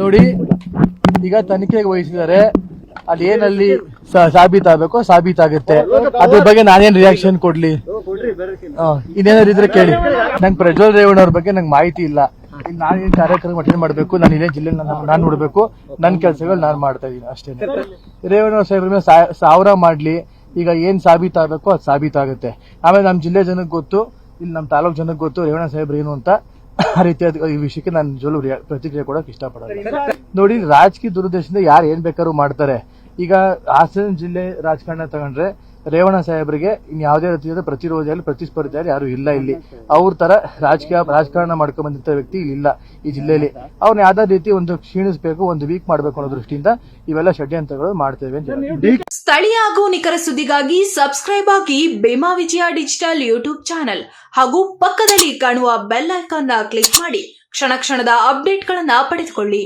ನೋಡಿ ಈಗ ತನಿಖೆಗೆ ವಹಿಸಿದ್ದಾರೆ, ಅದೇನಲ್ಲಿ ಸಾಬೀತಾಗಬೇಕೋ ಸಾಬೀತಾಗುತ್ತೆ. ಅದ್ರ ಬಗ್ಗೆ ನಾನೇನ್ ರಿಯಾಕ್ಷನ್ ಕೊಡ್ಲಿ? ಇನ್ನೇನಾದ್ರು ಇದ್ರೆ ಕೇಳಿ. ನಂಗೆ ಪ್ರಜ್ವಲ್ ರೇವಣ್ಣ ಅವ್ರ ಬಗ್ಗೆ ನಂಗೆ ಮಾಹಿತಿ ಇಲ್ಲ. ಇಲ್ಲಿ ನಾನೇನ್ ಕಾರ್ಯಕ್ರಮ ಅಟೆಂಡ್ ಮಾಡ್ಬೇಕು, ನಾನು ಇಲ್ಲೇ ಜಿಲ್ಲೆ ನಾನು ನೋಡ್ಬೇಕು, ನನ್ನ ಕೆಲಸಗಳು ನಾನು ಮಾಡ್ತಾ ಇದೀನಿ ಅಷ್ಟೇ. ರೇವಣ್ಣ ಸಾಹೇಬ್ರ ಮೇಲೆ 1000 ಮಾಡ್ಲಿ, ಈಗ ಏನ್ ಸಾಬೀತಾಗಬೇಕು ಅದು ಸಾಬೀತಾಗುತ್ತೆ. ಆಮೇಲೆ ನಮ್ಮ ಜಿಲ್ಲೆ ಜನಕ್ಕೆ ಗೊತ್ತು, ಇಲ್ಲಿ ನಮ್ಮ ತಾಲೂಕು ಜನಕ್ಕೆ ಗೊತ್ತು ರೇವಣ್ಣ ಸಾಹೇಬ್ರು ಏನು ಅಂತ. ಆ ರೀತಿಯಾದ ಈ ವಿಷಯಕ್ಕೆ ನಾನು ನಿಜವಲ್ಲೂ ಪ್ರತಿಕ್ರಿಯೆ ಕೊಡೋಕೆ ಇಷ್ಟಪಡಲ್ಲ. ನೋಡಿ, ರಾಜಕೀಯ ದುರುದ್ದೇಶದಿಂದ ಯಾರು ಏನ್ ಬೇಕಾದ್ರೂ ಮಾಡ್ತಾರೆ. ಈಗ ಹಾಸನ ಜಿಲ್ಲೆ ರಾಜಕಾರಣ ತಗೊಂಡ್ರೆ ರೇವಣ್ಣ ಸಾಹೇಬ್ರಿಗೆ ಇನ್ ಯಾವುದೇ ರೀತಿಯಾದ ಪ್ರತಿರೋಧ ಪ್ರತಿಸ್ಪರ್ಧೆ ಯಾರು ಇಲ್ಲ. ಇಲ್ಲಿ ಅವ್ರ ತರ ರಾಜಕಾರಣ ಮಾಡ್ಕೊಂಡ್ ಬಂದಿದ್ದ ವ್ಯಕ್ತಿ ಇಲ್ಲಿ ಇಲ್ಲ ಈ ಜಿಲ್ಲೆಯಲ್ಲಿ. ಅವ್ರನ್ನ ಯಾವ್ದೇ ರೀತಿ ಒಂದು ಕ್ಷೀಣಿಸಬೇಕು, ಒಂದು ವೀಕ್ ಮಾಡಬೇಕು ಅನ್ನೋ ದೃಷ್ಟಿಯಿಂದ ಇವೆಲ್ಲ ಷಡ್ಯಂತ್ರಗಳು ಮಾಡ್ತೇವೆ. ಸ್ಥಳೀಯ ಹಾಗೂ ನಿಖರ ಸುದ್ದಿಗಾಗಿ ಸಬ್ಸ್ಕ್ರೈಬ್ ಆಗಿ ಬೇಮಾ ವಿಜಯ ಡಿಜಿಟಲ್ ಯೂಟ್ಯೂಬ್ ಚಾನೆಲ್ ಹಾಗೂ ಪಕ್ಕದಲ್ಲಿ ಕಾಣುವ ಬೆಲ್ ಐಕಾನ್ ಕ್ಲಿಕ್ ಮಾಡಿ ಕ್ಷಣ ಕ್ಷಣದ ಅಪ್ಡೇಟ್ಗಳನ್ನ ಪಡೆದುಕೊಳ್ಳಿ.